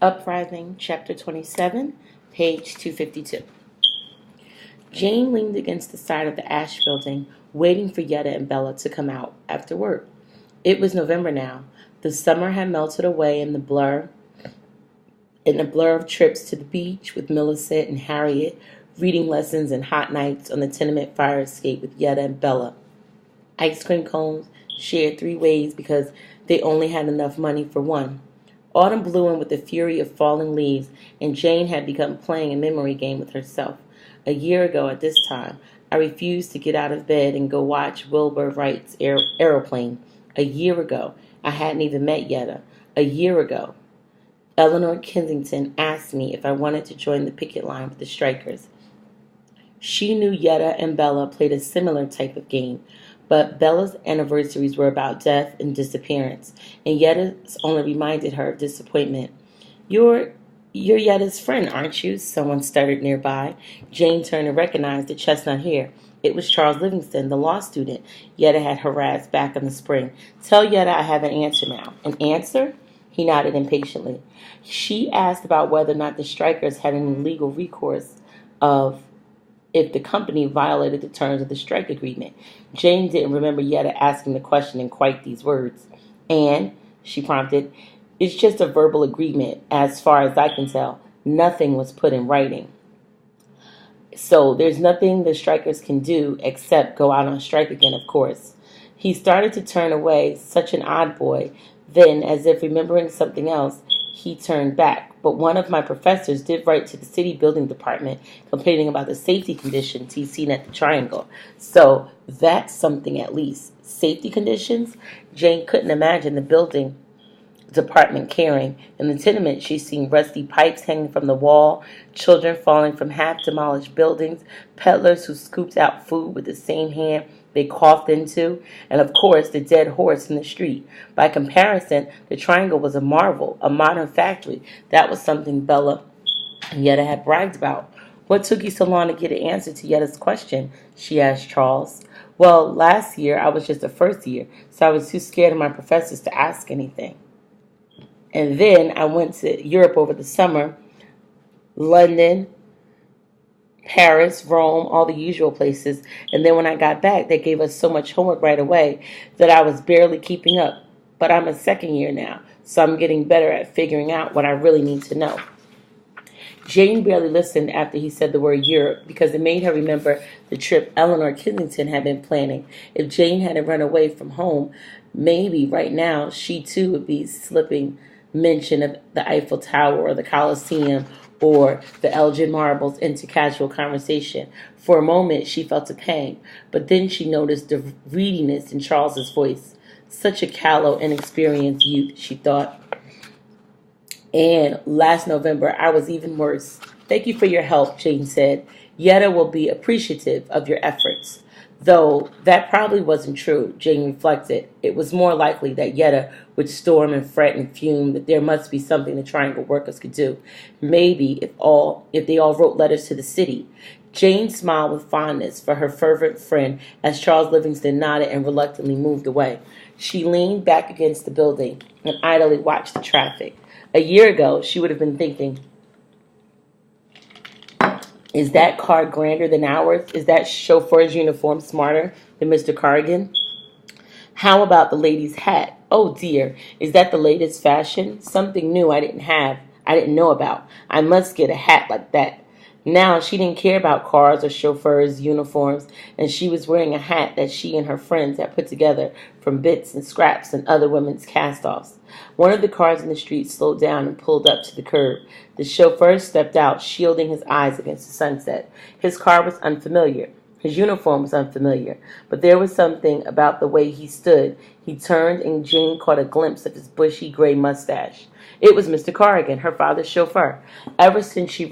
Uprising, Chapter 27, page 252. Jane leaned against the side of the Ash building, waiting for Yetta and Bella to come out after work. It was November now. The summer had melted away in the blur of trips to the beach with Millicent and Harriet, reading lessons and hot nights on the tenement fire escape with Yetta and Bella. Ice cream cones shared three ways because they only had enough money for one. Autumn blew in with the fury of falling leaves, and Jane had begun playing a memory game with herself. A year ago at this time, I refused to get out of bed and go watch Wilbur Wright's aeroplane. A year ago, I hadn't even met Yetta. A year ago, Eleanor Kensington asked me if I wanted to join the picket line with the strikers. She knew Yetta and Bella played a similar type of game, but Bella's anniversaries were about death and disappearance, and Yetta's only reminded her of disappointment. You're Yetta's friend, aren't you? Someone stuttered nearby. Jane turned and recognized the chestnut hair. It was Charles Livingston, the law student Yetta had harassed back in the spring. Tell Yetta I have an answer now. An answer? He nodded impatiently. She asked about whether or not the strikers had any legal recourse of if the company violated the terms of the strike agreement. Jane didn't remember Yetta asking the question in quite these words. And, she prompted, it's just a verbal agreement, as far as I can tell. Nothing was put in writing. So there's nothing the strikers can do except go out on strike again, of course. He started to turn away, such an odd boy. Then, as if remembering something else, he turned back. But one of my professors did write to the city building department complaining about the safety conditions he's seen at the Triangle. So that's something at least. Safety conditions? Jane couldn't imagine the building department caring. In the tenement, she's seen rusty pipes hanging from the wall, children falling from half-demolished buildings, peddlers who scooped out food with the same hand they coughed into, and of course the dead horse in the street. By comparison, the Triangle was a marvel, a modern factory. That was something Bella and Yetta had bragged about. What took you so long to get an answer to Yetta's question? She asked Charles. Well, last year I was just a first year, so I was too scared of my professors to ask anything. And then I went to Europe over the summer, London, Paris, Rome, all the usual places. And then when I got back, they gave us so much homework right away that I was barely keeping up. But I'm a second year now, so I'm getting better at figuring out what I really need to know. Jane barely listened after he said the word Europe because it made her remember the trip Eleanor Kensington had been planning. If Jane hadn't run away from home, maybe right now she too would be slipping mention of the Eiffel Tower or the Colosseum or the Elgin marbles into casual conversation. For a moment, she felt a pang, but then she noticed the readiness in Charles's voice. Such a callow, inexperienced youth, she thought. And last November, I was even worse. Thank you for your help, Jane said. Yetta will be appreciative of your efforts. Though that probably wasn't true, Jane reflected. It was more likely that Yetta would storm and fret and fume that there must be something the Triangle workers could do. Maybe if they all wrote letters to the city. Jane smiled with fondness for her fervent friend as Charles Livingston nodded and reluctantly moved away. She leaned back against the building and idly watched the traffic. A year ago, she would have been thinking, is that car grander than ours? Is that chauffeur's uniform smarter than Mr. Carrigan? How about the lady's hat? Oh dear, is that the latest fashion? Something new I didn't know about. I must get a hat like that. Now she didn't care about cars or chauffeurs' uniforms, and she was wearing a hat that she and her friends had put together from bits and scraps and other women's cast-offs. One of the cars in the street slowed down and pulled up to the curb. The chauffeur stepped out, shielding his eyes against the sunset. His car was unfamiliar. His uniform was unfamiliar, but there was something about the way he stood. He turned, and Jane caught a glimpse of his bushy gray mustache. It was Mr. Carrigan, her father's chauffeur. Ever since she'd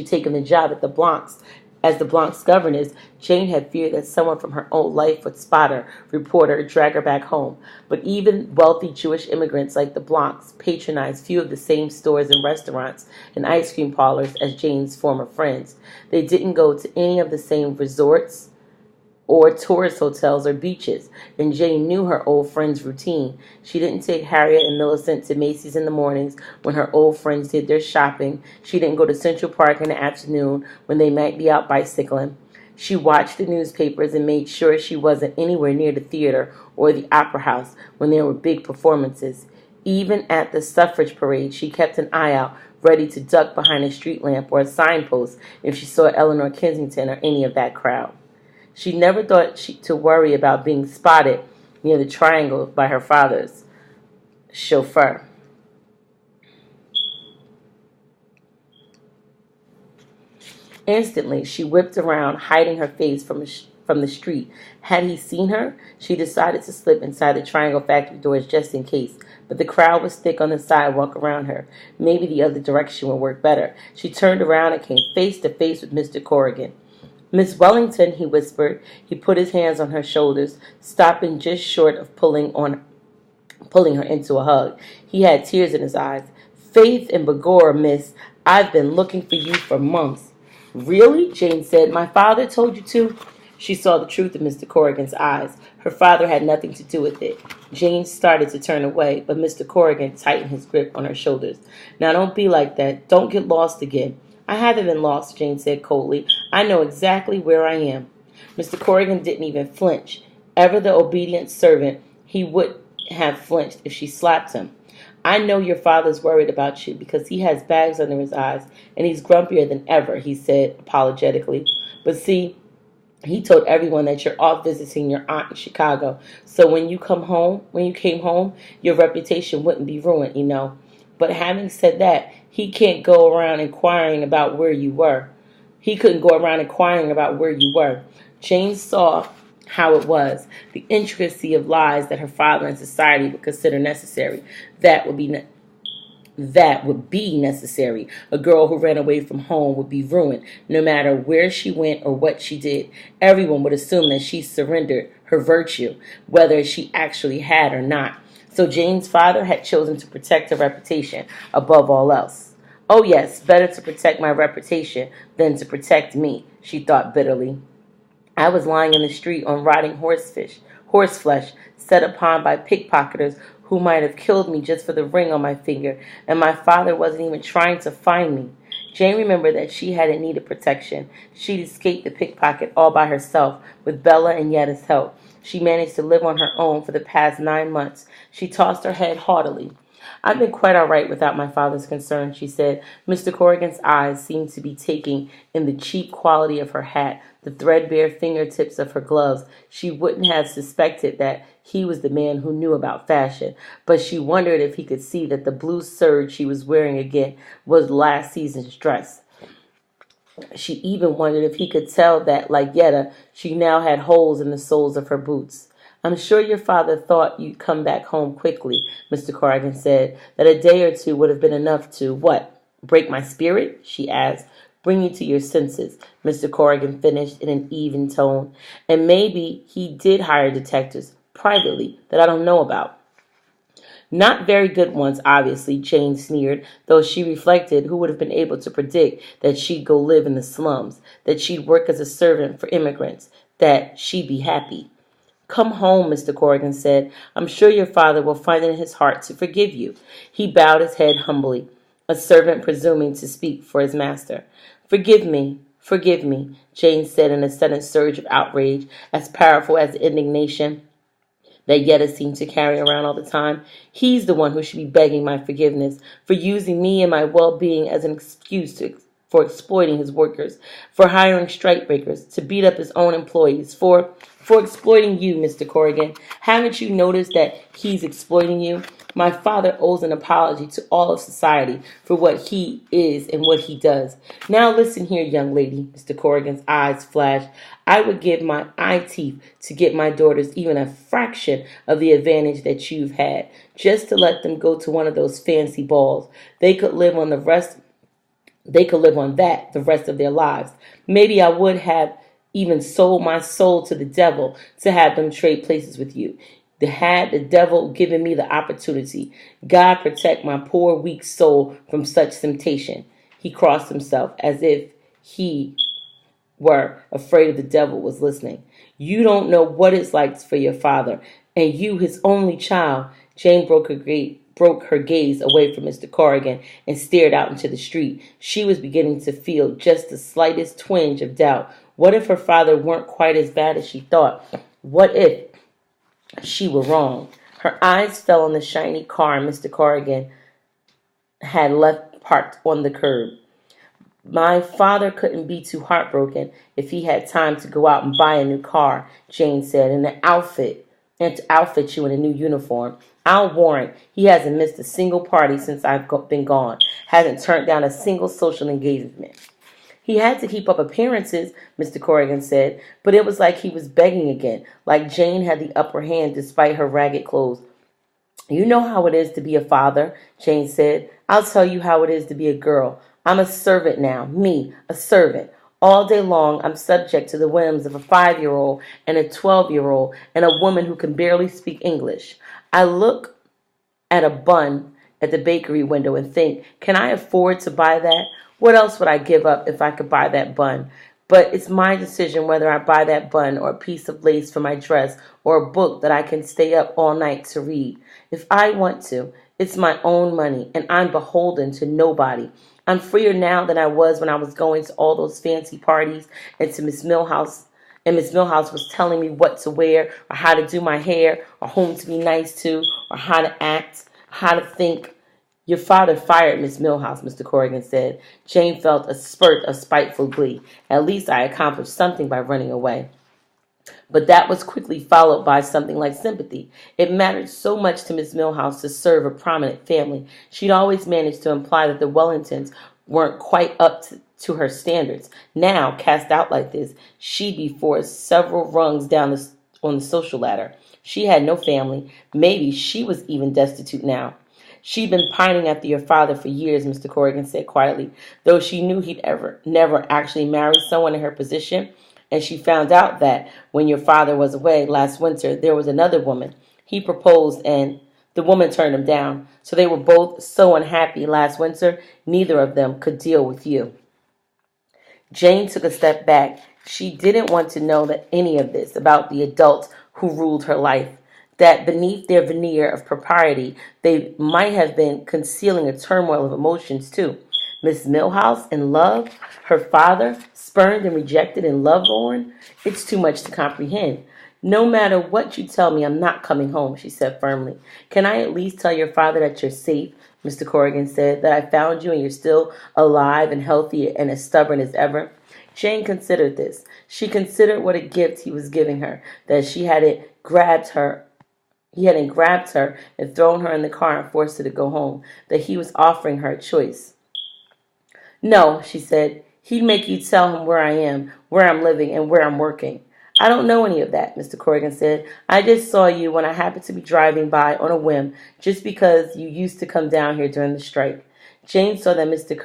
taken the job at the Blancs, as the Blancs governess, Jane had feared that someone from her old life would spot her, report her, drag her back home. But even wealthy Jewish immigrants like the Blancs patronized few of the same stores and restaurants and ice cream parlors as Jane's former friends. They didn't go to any of the same resorts or tourist hotels or beaches, and Jane knew her old friend's routine. She didn't take Harriet and Millicent to Macy's in the mornings when her old friends did their shopping. She didn't go to Central Park in the afternoon when they might be out bicycling. She watched the newspapers and made sure she wasn't anywhere near the theater or the opera house when there were big performances. Even at the suffrage parade, she kept an eye out, ready to duck behind a street lamp or a signpost if she saw Eleanor Kensington or any of that crowd. She never thought to worry about being spotted near the Triangle by her father's chauffeur. Instantly, she whipped around, hiding her face from the street. Had he seen her? She decided to slip inside the Triangle factory doors just in case, but the crowd was thick on the sidewalk around her. Maybe the other direction would work better. She turned around and came face to face with Mr. Corrigan. "Miss Wellington," he whispered. He put his hands on her shoulders, stopping just short of pulling her into a hug. He had tears in his eyes. "Faith and begorra, miss, I've been looking for you for months." "Really?" Jane said. "My father told you to?" She saw the truth in Mr. Corrigan's eyes. Her father had nothing to do with it. Jane started to turn away, but Mr. Corrigan tightened his grip on her shoulders. "Now don't be like that. Don't get lost again." "I haven't been lost," Jane said coldly. "I know exactly where I am." Mr. Corrigan didn't even flinch. Ever the obedient servant, he would have flinched if she slapped him. "I know your father's worried about you because he has bags under his eyes and he's grumpier than ever," he said apologetically. "But see, he told everyone that you're off visiting your aunt in Chicago. So when you came home, your reputation wouldn't be ruined, you know. But having said that, he can't go around inquiring about where you were. He couldn't go around inquiring about where you were." Jane saw how it was, the intricacy of lies that her father and society would consider necessary. That would be necessary. A girl who ran away from home would be ruined, no matter where she went or what she did. Everyone would assume that she surrendered her virtue, whether she actually had or not. So Jane's father had chosen to protect her reputation above all else. "Oh yes, better to protect my reputation than to protect me," she thought bitterly. "I was lying in the street on rotting horseflesh, set upon by pickpocketers who might have killed me just for the ring on my finger, and my father wasn't even trying to find me." Jane remembered that she hadn't needed protection. She'd escaped the pickpocket all by herself, with Bella and Yetta's help. She managed to live on her own for the past 9 months. She tossed her head haughtily. "I've been quite all right without my father's concern," she said. Mr. Corrigan's eyes seemed to be taking in the cheap quality of her hat, the threadbare fingertips of her gloves. She wouldn't have suspected that he was the man who knew about fashion, but she wondered if he could see that the blue serge she was wearing again was last season's dress. She even wondered if he could tell that, like Yetta, she now had holes in the soles of her boots. "I'm sure your father thought you'd come back home quickly," Mr. Carrigan said, "that a day or two would have been enough to, what, break my spirit?" she asked. "Bring you to your senses," Mr. Corrigan finished in an even tone. "And maybe he did hire detectives, privately, that I don't know about." "Not very good ones, obviously," Jane sneered, though she reflected who would have been able to predict that she'd go live in the slums, that she'd work as a servant for immigrants, that she'd be happy. "Come home," Mr. Corrigan said. "I'm sure your father will find it in his heart to forgive you." He bowed his head humbly, a servant presuming to speak for his master. Forgive me," Jane said in a sudden surge of outrage, as powerful as the indignation that Yetta seemed to carry around all the time. "He's the one who should be begging my forgiveness for using me and my well-being as an excuse for exploiting his workers, for hiring strikebreakers to beat up his own employees, for exploiting you, Mr. Corrigan. Haven't you noticed that he's exploiting you? My father owes an apology to all of society for what he is and what he does. Now listen here, young lady," Mr. Corrigan's eyes flashed. "I would give my eye teeth to get my daughters even a fraction of the advantage that you've had, just to let them go to one of those fancy balls. They could live on that the rest of their lives. Maybe I would have even sold my soul to the devil to have them trade places with you. Had the devil given me the opportunity. God protect my poor weak soul from such temptation." He crossed himself as if he were afraid of the devil was listening. You don't know what it's like for your father, and you, his only child. Jane broke her gaze away from Mr. Carrigan and stared out into the street. She was beginning to feel just the slightest twinge of doubt. What if her father weren't quite as bad as she thought? What if she were wrong? Her eyes fell on the shiny car Mr. Carrigan had left parked on the curb. My father couldn't be too heartbroken if he had time to go out and buy a new car, Jane said, and to outfit you in a new uniform. I'll warrant he hasn't missed a single party since I've been gone, hasn't turned down a single social engagement. He had to keep up appearances, Mr. Corrigan said, but it was like he was begging again, like Jane had the upper hand despite her ragged clothes. You know how it is to be a father, Jane said. I'll tell you how it is to be a girl. I'm a servant now, me, a servant. All day long, I'm subject to the whims of a 5-year-old and a 12-year-old and a woman who can barely speak English. I look at a bun at the bakery window and think, can I afford to buy that? What else would I give up if I could buy that bun? But it's my decision whether I buy that bun or a piece of lace for my dress or a book that I can stay up all night to read. If I want to, it's my own money, and I'm beholden to nobody. I'm freer now than I was when I was going to all those fancy parties and to Miss Millhouse. And Miss Millhouse was telling me what to wear or how to do my hair or whom to be nice to or how to act, how to think. Your father fired Miss Millhouse, Mr. Corrigan said. Jane felt a spurt of spiteful glee. At least I accomplished something by running away. But that was quickly followed by something like sympathy. It mattered so much to Miss Millhouse to serve a prominent family. She'd always managed to imply that the Wellingtons weren't quite up to her standards. Now, cast out like this, she'd be forced several rungs down on the social ladder. She had no family. Maybe she was even destitute now. She'd been pining after your father for years, Mr. Corrigan said quietly, though she knew he'd never actually marry someone in her position. And she found out that when your father was away last winter, there was another woman. He proposed and the woman turned him down. So they were both so unhappy last winter, neither of them could deal with you. Jane took a step back. She didn't want to know that any of this about the adults who ruled her life, that beneath their veneer of propriety, they might have been concealing a turmoil of emotions too. Miss Millhouse in love, her father spurned and rejected and lovelorn. It's too much to comprehend. No matter what you tell me, I'm not coming home, she said firmly. Can I at least tell your father that you're safe? Mr. Corrigan said, that I found you and you're still alive and healthy and as stubborn as ever. Jane considered this. She considered what a gift he was giving her, that he hadn't grabbed her and thrown her in the car and forced her to go home, that he was offering her a choice. No, she said, he'd make you tell him where I am, where I'm living, and where I'm working. I don't know any of that, Mr. Corrigan said. I just saw you when I happened to be driving by on a whim, just because you used to come down here during the strike. Jane saw that Mr.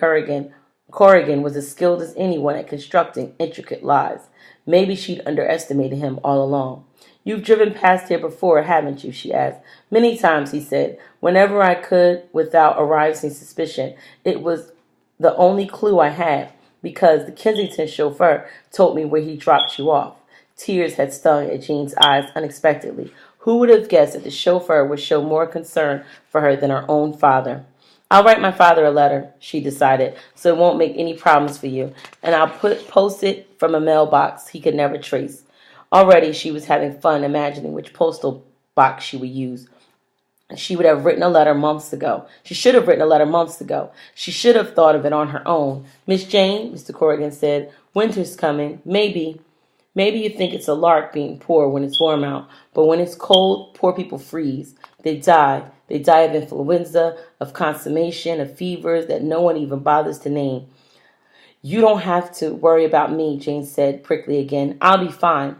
Corrigan was as skilled as anyone at constructing intricate lies. Maybe she'd underestimated him all along. You've driven past here before, haven't you? She asked. Many times, he said. Whenever I could, without arousing suspicion. It was the only clue I had, because the Kensington chauffeur told me where he dropped you off. Tears had stung at Jean's eyes unexpectedly. Who would have guessed that the chauffeur would show more concern for her than her own father? I'll write my father a letter, she decided, so it won't make any problems for you, and I'll post it from a mailbox he could never trace. Already she was having fun imagining which postal box she would use. She would have written a letter months ago. She should have written a letter months ago. She should have thought of it on her own. Miss Jane, Mr. Corrigan said, winter's coming. Maybe you think it's a lark being poor when it's warm out, but when it's cold, poor people freeze. They die. They die of influenza, of consummation, of fevers that no one even bothers to name. You don't have to worry about me, Jane said, prickly again. I'll be fine.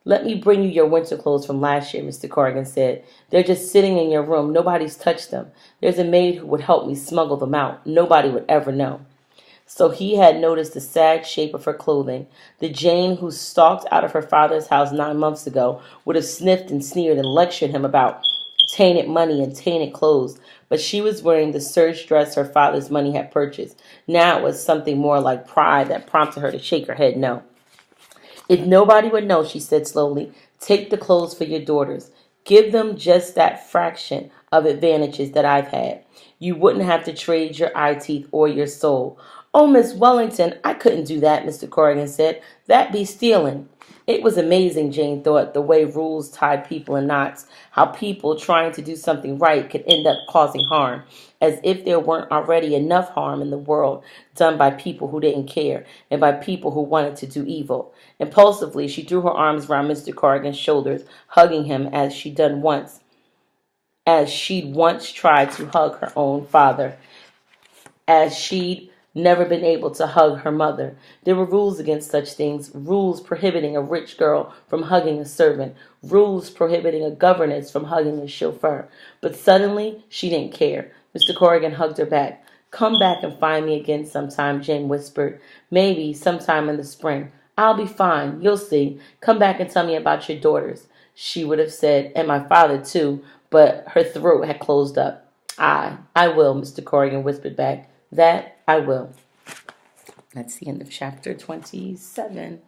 Let me bring you your winter clothes from last year, Mr. Carrigan said. They're just sitting in your room. Nobody's touched them. There's a maid who would help me smuggle them out. Nobody would ever know. So he had noticed the sad shape of her clothing. The Jane who stalked out of her father's house 9 months ago would have sniffed and sneered and lectured him about tainted money and tainted clothes. But she was wearing the serge dress her father's money had purchased. Now it was something more like pride that prompted her to shake her head no. If nobody would know, she said slowly, take the clothes for your daughters. Give them just that fraction of advantages that I've had. You wouldn't have to trade your eye teeth or your soul. Oh, Miss Wellington, I couldn't do that, Mr. Corrigan said. That'd be stealing. It was amazing, Jane thought, the way rules tied people in knots, how people trying to do something right could end up causing harm, as if there weren't already enough harm in the world done by people who didn't care and by people who wanted to do evil. Impulsively, she threw her arms around Mr. Carrigan's shoulders, hugging him as she'd once tried to hug her own father, as she'd never been able to hug her mother. There were rules against such things, rules prohibiting a rich girl from hugging a servant, rules prohibiting a governess from hugging a chauffeur. But suddenly, she didn't care. Mr. Corrigan hugged her back. Come back and find me again sometime, Jane whispered. Maybe sometime in the spring. I'll be fine. You'll see. Come back and tell me about your daughters, she would have said, and my father too, but her throat had closed up. I will, Mr. Corrigan whispered back. That I will. That's the end of chapter 27.